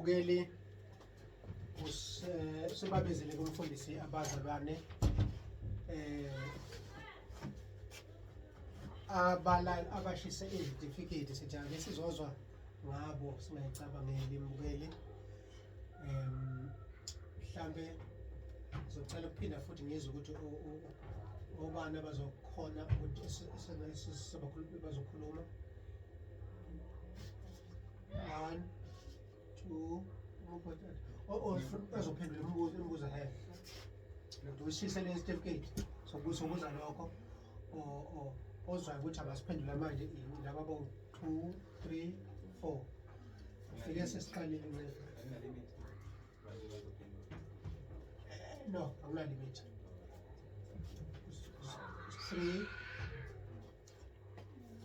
Mbukeli usibabizile kumfundisi abazalwane abashise izitifiketi sithi ake sizozwa ngabo singayicabangeli Mbukeli. Mhlambe ngizocela ukuphinda futhi ngizwe ukuthi obani abazokhona ukuthi bazokhuluma. 1 2 azophendula imibuzo he lo ushise le certificate sokuza lokho ozwayo ukuthi abasiphendula manje laba bo 2 3 4 fike sesiqalile no akuna limit 3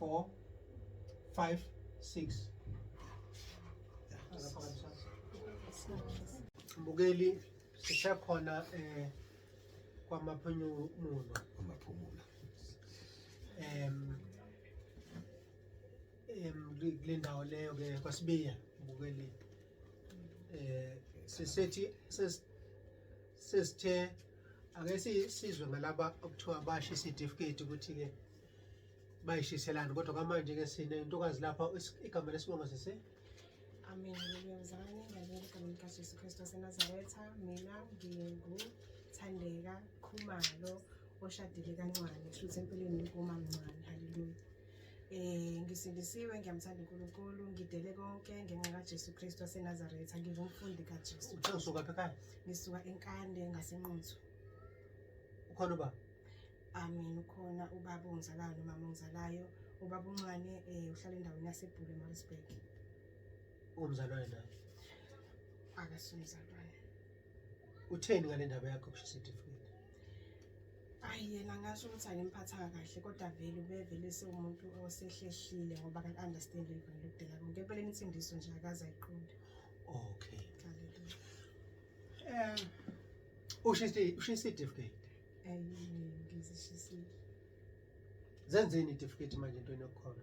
4 5 6 Mbukeli sisekhona kwamaphumulo kule ndawo leyo ke kwasibiya Mbukeli sisethi sesithe ake sizwe ngalaba okuthiwa bashisa certificate ukuthi ke bayishiselana kodwa kamanje ke sine intokazi lapha igama lesibonga sise Amen. Ngiyazana ngiyabonga kaJesu Kristu waseNazaretha. Mina nginguthandeka Khumalo oshadile kancane futhi empilweni inkuma mncane. Haleluya. Ngisindisiwe ngiyamthanda uNkulunkulu ngidele konke ngenxa kaJesu Kristu waseNazaretha. Ngingumfundi kaJesu. Usuka ekhaya? Ngisuka eNkande ngaseNquthu. Ukhona ba? Amen. Ukhona ubaba ongizalayo nomama ongizalayo. Ubaba uncane uhlala endaweni yaseBhulu eMaritzburg. Umzalwane naye akasumzalwane. Utheni ngale ndaba yakho yokushisa certificate? Yena ngasho ukuthi angimphathanga kahle kodwa vele ubevele sewumuntu osehlehlile ngoba kan understand livalo lokudela konke empeleni insindiso nje akaza ayiqonde. Okay. Haleluya. Ushisa certificate? Ngizishisile. Zenzeni certificate manje into yokukhona?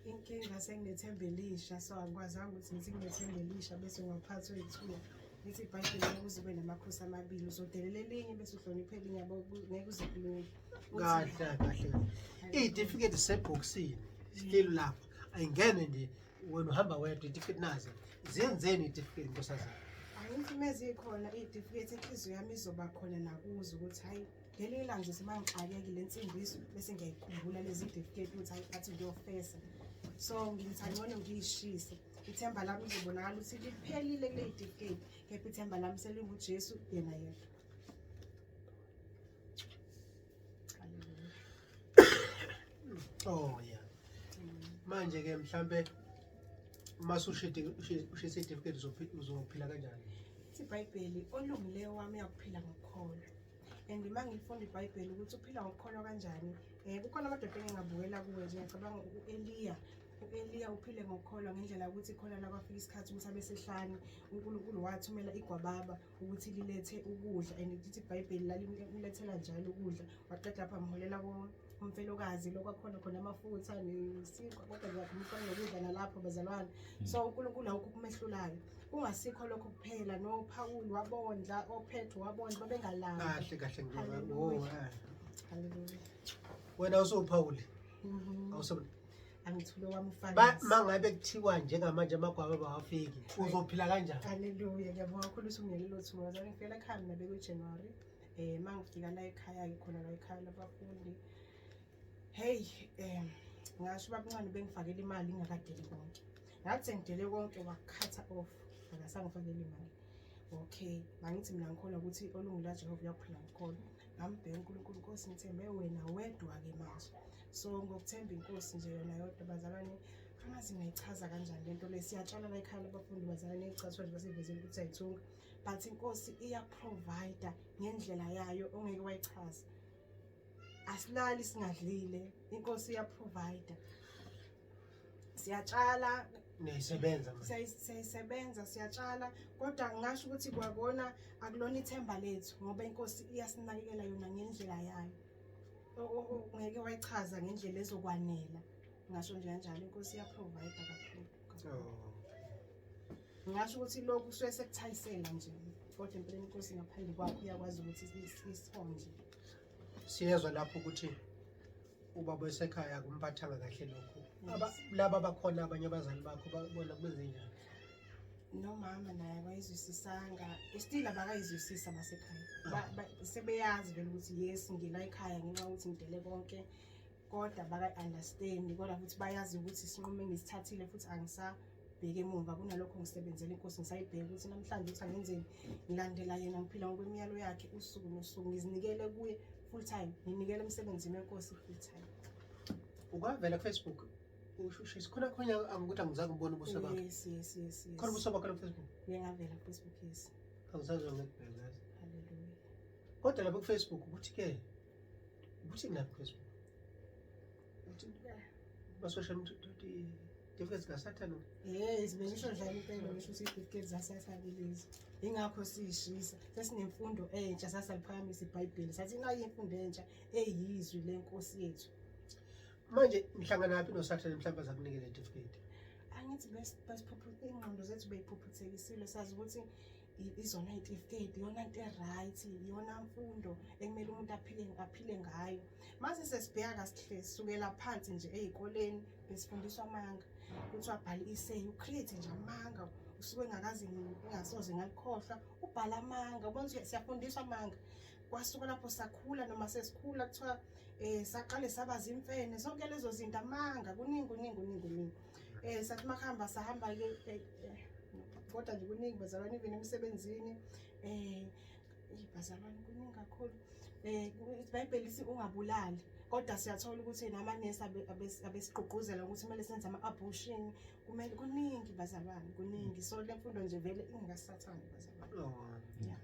Inkinga senginethemba elisha so angikwazanga ukuthi ngithi nginethemba elisha bese ngaphathwa yithuba lithi iBhayibheli kuze kube namakhosi amabili uzodelela elinye bese uhloniphe elinye yabo ngeke uzikhulule. Kahle. Icertificate sebhokisini still lapha ayingene nje wena uhamba wedwa certificate nazo zenzeni icertificate nkosazana? Ayimfimezi ikhona icertificate inhliziyo yami izoba khona nakuzo ukuthi hayi ngelinye ilanga nje semangixakekile insindiso bese ngiyayikhumbula lezi certificate ukuthi hayi athi ngiyofesa. So ngithanda ngiyishise ithemba lami uzobonakala ukuthi liphelile kule certificate kepha ithemba lami selinguJesu yena yedwa. Haleluya. Oh yeah. Manje ke mhlambe ushisa certificate uzophila kanjani? iBhayibheli olungileyo wami uyakuphila ngokukholwa. And mangifunda iBhayibheli ukuthi uphila ngokukholwa kanjani. Kukhona amadoda engingabukela kuwe nje ngicabanga uEliya uphile ngokukholwa ngendlela ukuthi khona la kwafika isikhathi ukuthi abesehlane uNkulunkulu wathumela igwababa ukuthi lilethe ukudla and lithi iBhayibheli lalimlethela njalo ukudla waqeda lapha amholela umfelokazi lokwakhona khona amafutha nesiqwa kodwa ngiyakhuluma ngokudla nalapho bazalwane. So uNkulunkulu awukho kumehlulayo kungasikho lokho kuphela no Paul wabondla oPetro wabondla babengalanga. Kahle ngiyabona. Haleluya. Wena usoPaul awuso angithulo wami ufana mangabe kuthiwa njengamanje amagwaba bawafiki uzophila kanjani? Haleluya. Ngiyabonga kakhulu usungelelo thuba ngizake ngifela ekhaya mina bekuJanuary mangifika la ekhaya ngikhona la ekhaya labafundi. Hey ngasho babuncane bengifakela imali ngakadeli konke ngathi ngidele konke wakhatha off akasangifakela imali. Okay mangithi mina ngikholwa ukuthi olungila Jehova uyakuphila ngikholwa ngambheka uNkulunkulu Nkosi ngithembe wena wedwa ke manje. So ngokuthemba inkosi nje yona yodwa bazalwane angazi ngayichaza kanjani lento le siyatshala la ekhaya labafundi bazalwane ezicathwa nje basivezela ukuthi ayithunga but inkosi iya provide ngendlela yayo ongeke wayichaza. Asilali singadlile inkosi iya provide. Siyatshala siyasebenza siyatshala kodwa ngisho ukuthi kwabona akulona ithemba lethu ngoba inkosi iyasinakekela yona ngendlela yayo. Ngeke wayichaza ngendlela ezokwanela ngasho nje kanjalo inkosi iya provide kakhulu. ngingasho ukuthi lokhu kusuke sekuthayisela nje kodwa empeleni inkosi ngaphandle kwakho iyakwazi ukuthi isihonje. Siyezwa lapho ukuthi ubaba wesekhaya akumphathanga kahle lokho. Yes. Laba bakhona abanye abazali bakho babona kwenzenjani? Nomama naye akayizwisisanga, still abakayizwisisa basekhaya. Sebeyazi vele ukuthi yes ngila ekhaya ngenxa yokuthi ngidele konke, kodwa baka-understand, kodwa futhi bayazi ukuthi isinqumo engisithathile futhi angisabheke emuva kunalokho ngisebenzela inkosi, ngisayibheka ukuthi namhlanje ukuthi angenzeni, ngilandela yena, ngiphila ngokwemiyalo yakhe usuku nosuku, ngizinikele kuye full time, nginikele emsebenzini wenkosi full time. Ukavela ku-Facebook ushushisa khona ukuthi angizange ngibone ubuso bakho. Yes. Khona ubuso bakho ku-Facebook? Ngiyengavela ku-Facebook, yes. Angizange ngikubheka. Hallelujah. Kodwa lapho ku-Facebook ukuthi ngilapha ku-Facebook ba-social certificates kaSathane. Yes, bengisho njalo impela, ngisho ukuthi i-certificate zaSathane lezi. Ingakho siyishisa, sesinemfundo entsha, sasaliphakamisa iBhayibheli, sathi nayo imfundo entsha eyizwi lenkosi yethu. Manje nihlangana naphi noSathane mhlawumbe azakunikela i-certificate? Angithi ingqondo zethu beyiphuphuzekisile, sazi ukuthi izona i-certificate, iyona into e-right, iyona mfundo ekumele umuntu aphile ngayo. Mase sesibheka kasihle sukela phansi nje ezikoleni besifundiswa amanga, ukuthi wabhala i-essay, ucreate nje amanga, usuke ngingasoze ngalikhohlwa, ubhala amanga, ubona ukuthi siyafundiswa amanga. Kwasuka lapho sakhula, noma sesikhula kuthiwa saqale sabaza imfene, zonke lezo zinto amanga, kuningi. Sathi makhamba sahamba-ke kodwa nje kuningi bazalwane, even emsebenzini bazalwane kuningi kakhulu. iBhayibheli lithi ungabulali, kodwa siyathola ukuthi namanesi abesigqugquzela ukuthi kumele senze ama-abortion, kumele kuningi bazalwane, kuningi. So le mfundo nje vele ingakasathandi bazalwane. Yeah.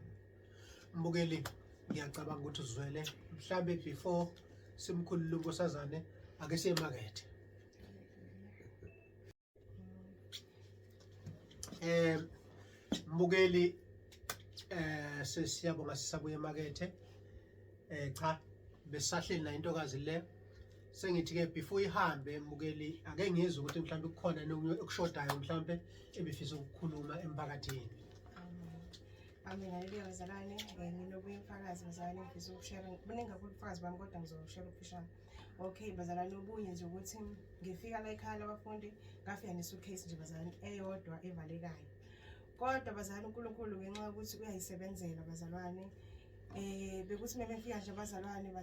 Mbukeli, ngiyacabanga ukuthi uzwele mhlambe before simkhulule unkosazane ake siye emakethe. Mbukeli, sesiyabonga sisabuye emakethe. Cha besahleli na intokazi le, sengithi ke before ihambe Mbukeli ake ngizwe ukuthi mhlambe kukhona okushodayo mhlambe ebefisa ukukhuluma emphakathini. Amen. Haleluya bazalwane, nginobuye umfakazi bazalwane, ngifisa ukushare buningi kakhulu ubufakazi bami kodwa ngizoshare official. Okay bazalwane, ubunye nje ukuthi ngifika la ekhaya labafundi ngafika ne-suitcase nje bazalwane eyodwa evalekayo. Kodwa bazalwane uNkulunkulu ngenxa yokuthi uyayisebenzela bazalwane, bekuthi uma befika nje bazalwane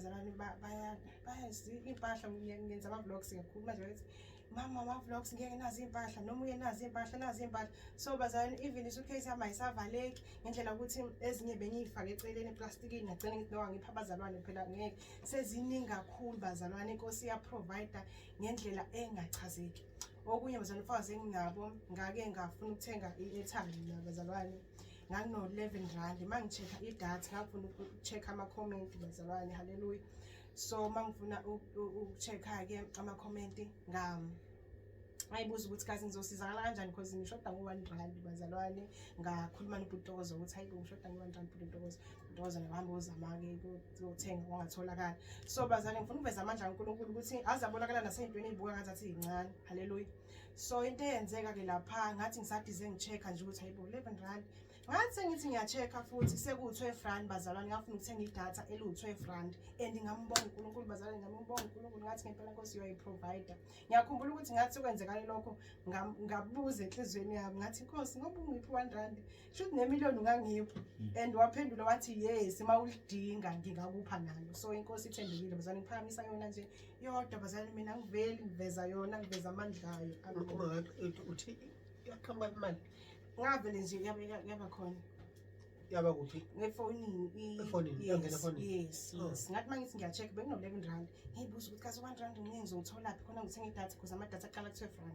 bayazi impahla, ngenza ama-vlogs kakhulu manje bethi mama ama-vlogs ngeke nazi impahla, noma uye nazi impahla. So bazalwane even i-suitcase yami ayisavaleki ngendlela ukuthi ezinye bengiyifake eceleni eplastikini, ngagcina ngithi no angipha abazalwane phela ngeke, seziningi kakhulu bazalwane, inkosi iyaprovide ngendlela engachazeki. Okunye bazalwane ufakazi enginabo, ngake ngafuna ukuthenga i-airtime bazalwane, ngangino-R11, mangichecka idatha ngafuna ukuchecka ama-comment bazalwane. Haleluya. So mangifuna ukuchecka-ke ama-comment ngayibuza ukuthi kazi ngizosizakala kanjani because ngishoda ngo-R1 bazalwane. Ngakhuluma noButokozo ukuthi hayi ngishoda ngo-R1 Butokozo ngihamba uzama-ke ukuthenga ongatholakala. So bazalwane ngifuna ukuveza amandla kaNkulunkulu ukuthi azabonakala nasey'ntweni ey'buka ngathi iy'ncane. Haleluya. So into eyenzeka-ke lapha ngathi ngisadize ngichecka nje ukuthi hayibo R11, ngathi sengithi ngiyachecka futhi sekuwu-R12 bazalwane, ngafuna ukuthenga idatha eliwu-R12 and ngambonga uNkulunkulu bazalwane, ngambonga uNkulunkulu ngathi ngempela Nkosi uyayi-provider. Ngiyakhumbula ukuthi ngathi sekwenzekani lokho ngabuza enhlizweni yami ngathi Nkosi ngoba ungiphi R1 shuthi nemiliyoni ungangipha, and waphendula wathi yes mawulidinga ngingakupha nalo. So inkosi ithembekile bazalwane, ngiphakamisa yona nje yodwa bazalwane, mina ngiveli ngiveza yona, ngiveza amandla ayo. Uthi yakhamba imali ngavele nje yaba khona. Yaba kuphi? Efonini. Yangena efonini. Yes. Ngathi mangithi ngiyachecka bekuno-R11, ngiyibuza ukuthi kazi u-R1 ngizowutholaphi khona ngithenga idatha because amadatha aqala ku-R12.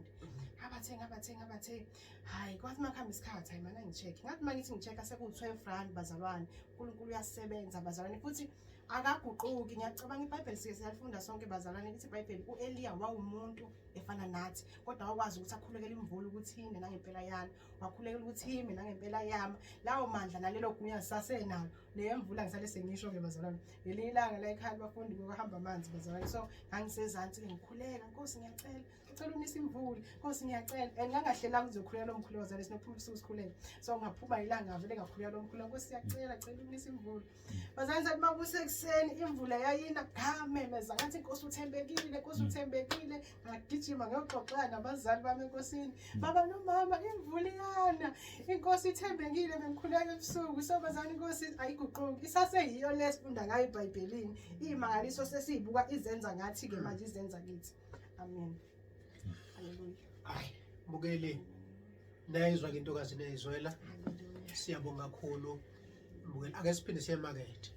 Ngabathenga. Hayi kwathi makuhamba isikhathi hayi mana ngichecke. Ngathi mangithi ngichecka sekuwu-R12 bazalwane, uNkulunkulu uyasebenza bazalwane, futhi akaguquki. Ngiyacabanga iBhayibheli siyalifunda sonke bazalwane lithi iBhayibheli uEliya wawumuntu efana nathi kodwa wakwazi ukuthi akhulekele imvula ukuthi ine nangempela yana, wakhulekela ukuthi ime nangempela yama. Lawo mandla nalelo gunya sisasenalo. Leyo mvula ngisale sengisho ke bazalwane, lelinye ilanga la ekhaya abafundi ngokuhamba amanzi bazalwane. So ngangisezansi ke ngikhuleka, Nkosi ngiyacela, ngicela unise imvula, Nkosi ngiyacela. And ngangahlela ngizokhuleka lo mkhuleko bazalwane, sinophuma sikhuleka. So ngaphuma ilanga vele ngakhuleka lo mkhuleko, Nkosi ngiyacela, cela unise imvula. Bazalwane sathi makusekuseni imvula yayina ngamemeza ngathi Nkosi uthembekile, Nkosi uthembekile. Ngagijima ngiyoxoxana nabazali bami enkosini. Baba nomama imvula iyana, inkosi ithembekile, bengikhuleka ebusuku. So bazalwane inkosi ayiguquki, isaseyiyo lesifunda ngayo eBhayibhelini. Imangaliso sesiyibuka izenza ngathi ke manje izenza kithi. Amen. Haleluya. Hayi, mbukeli. Nayizwa ke intokazi nayizwela. Haleluya. Siyabonga kakhulu. Mbukeli ake siphinde siye emakethe.